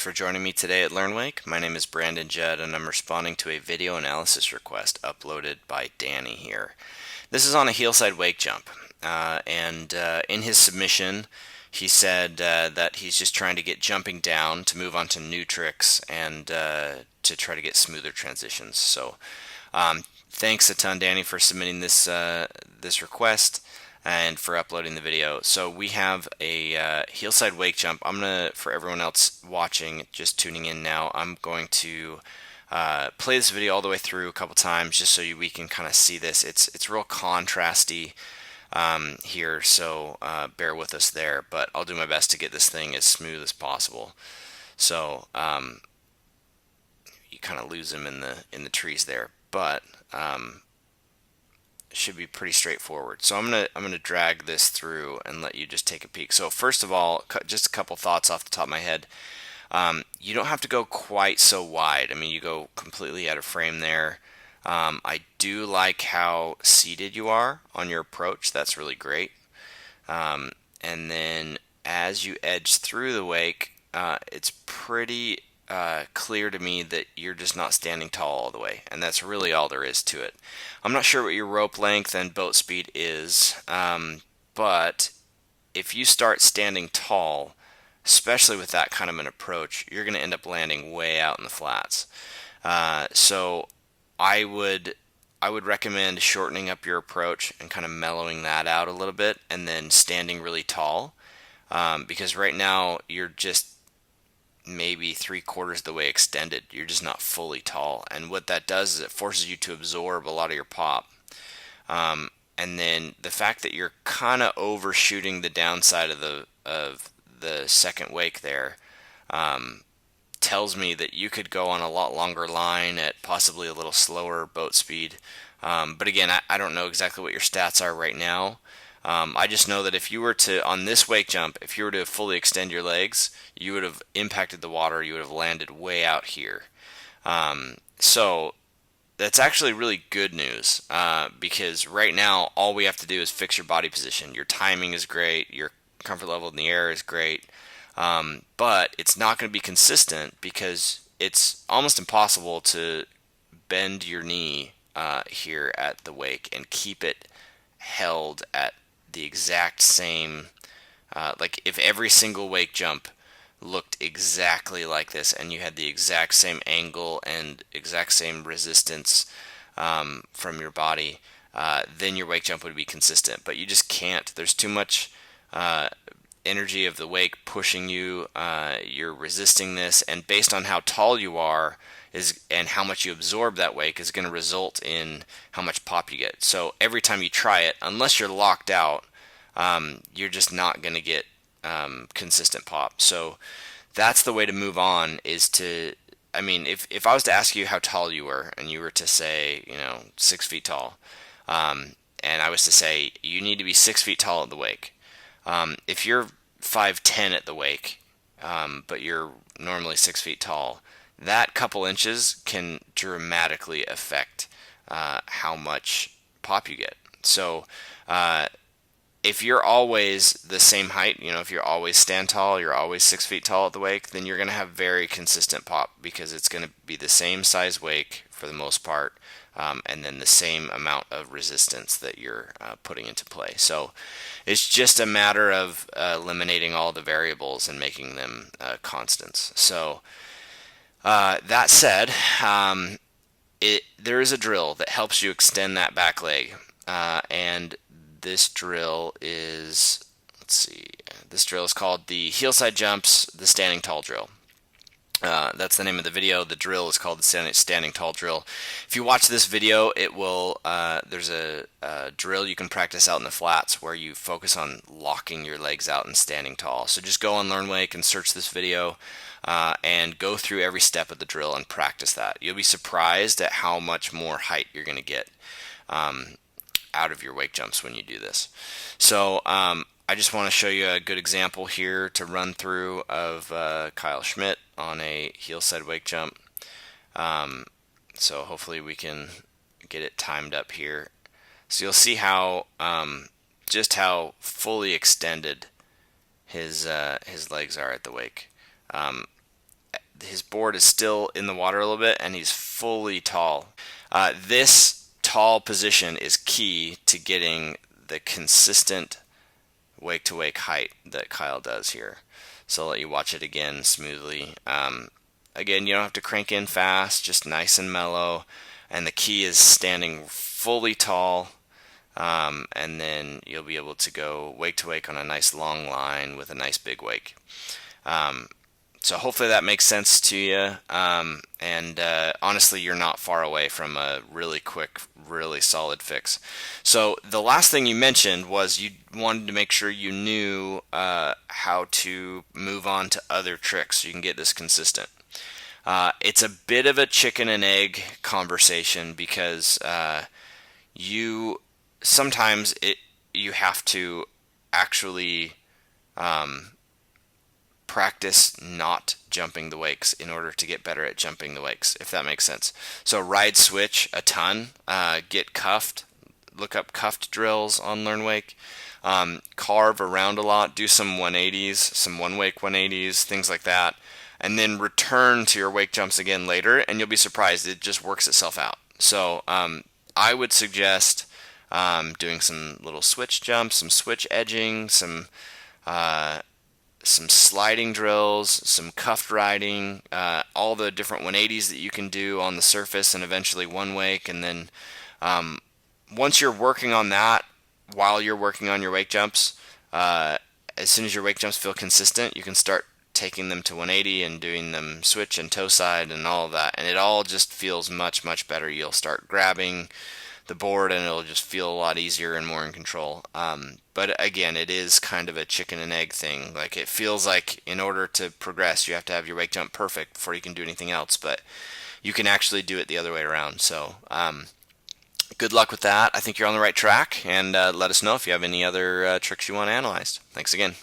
Thanks for joining me today at Learnwake. My name is Brandon Judd, and I'm responding to a video analysis request uploaded by Danny here. This is on a Heelside wake jump, and in his submission, he said that he's just trying to get jumping down to move on to new tricks and to try to get smoother transitions. So, thanks a ton, Danny, for submitting this request and for uploading the video. So we have a Heelside wake jump. For everyone else watching, just tuning in now, I'm going to play this video all the way through a couple times just so we can kind of see this. It's real contrasty here, so bear with us there, but I'll do my best to get this thing as smooth as possible. So you kind of lose him in the trees there, but should be pretty straightforward. So I'm gonna drag this through and let you just take a peek. So first of all, just a couple thoughts off the top of my head. You don't have to go quite so wide. I mean, you go completely out of frame there. I do like how seated you are on your approach. That's really great. And then as you edge through the wake, it's pretty clear to me that you're just not standing tall all the way, and that's really all there is to it. I'm not sure what your rope length and boat speed is, but if you start standing tall, especially with that kind of an approach, you're going to end up landing way out in the flats. So I would recommend shortening up your approach and kind of mellowing that out a little bit, and then standing really tall, because right now you're just maybe 3/4 of the way extended. You're just not fully tall, and what that does is it forces you to absorb a lot of your pop. And then the fact that you're kind of overshooting the downside of the second wake there tells me that you could go on a lot longer line at possibly a little slower boat speed. But again, I don't know exactly what your stats are right now. I just know that if you were to, on this wake jump, if you were to fully extend your legs, you would have impacted the water, you would have landed way out here. So that's actually really good news, because right now all we have to do is fix your body position. Your timing is great, your comfort level in the air is great, but it's not going to be consistent because it's almost impossible to bend your knee here at the wake and keep it held at the exact same, like if every single wake jump looked exactly like this and you had the exact same angle and exact same resistance from your body, then your wake jump would be consistent. But you just can't. There's too much energy of the wake pushing you. You're resisting this, and based on how tall you are and how much you absorb that wake is going to result in how much pop you get. So every time you try it, unless you're locked out, you're just not going to get consistent pop. So that's the way to move on, is to, I mean, if I was to ask you how tall you were and you were to say, 6 feet tall, and I was to say you need to be 6 feet tall at the wake. If you're 5'10" at the wake, but you're normally 6 feet tall, that couple inches can dramatically affect how much pop you get. So if you're always the same height, if you're always stand tall, you're always 6 feet tall at the wake, then you're going to have very consistent pop, because it's going to be the same size wake for the most part, and then the same amount of resistance that you're putting into play. So it's just a matter of eliminating all the variables and making them constants. So that said, there is a drill that helps you extend that back leg, and this drill is, this drill is called the Heelside Jumps, the Standing Tall Drill. That's the name of the video. The drill is called the Standing Tall Drill. If you watch this video, it will, there's a drill you can practice out in the flats where you focus on locking your legs out and standing tall. So just go on Learnwake and search this video, and go through every step of the drill and practice that. You'll be surprised at how much more height you're going to get out of your wake jumps when you do this. So I just want to show you a good example here to run through of Kyle Schmidt on a Heelside wake jump. So hopefully we can get it timed up here. So you'll see how just how fully extended his legs are at the wake. his board is still in the water a little bit, and he's fully tall. This tall position is key to getting the consistent wake to wake height that Kyle does here. So I'll let you watch it again smoothly. Again, you don't have to crank in fast, just nice and mellow. And the key is standing fully tall, and then you'll be able to go wake to wake on a nice long line with a nice big wake. So hopefully that makes sense to you. And honestly, you're not far away from a really quick, really solid fix. So the last thing you mentioned was you wanted to make sure you knew how to move on to other tricks so you can get this consistent. It's a bit of a chicken and egg conversation because you sometimes you have to actually practice not jumping the wakes in order to get better at jumping the wakes, if that makes sense. So ride switch a ton, get cuffed, look up cuffed drills on Learnwake, carve around a lot, do some 180s, some one wake 180s, things like that, and then return to your wake jumps again later, and you'll be surprised it just works itself out. So I would suggest doing some little switch jumps, some switch edging, some sliding drills, some cuffed riding, all the different 180s that you can do on the surface, and eventually one wake. And then once you're working on that, while you're working on your wake jumps, as soon as your wake jumps feel consistent, you can start taking them to 180 and doing them switch and toe side and all of that. And it all just feels much, much better. You'll start grabbing the board and it'll just feel a lot easier and more in control. But again, it is kind of a chicken and egg thing. Like, it feels like in order to progress, you have to have your wake jump perfect before you can do anything else, but you can actually do it the other way around. So good luck with that. I think you're on the right track, and let us know if you have any other tricks you want analyzed. Thanks again.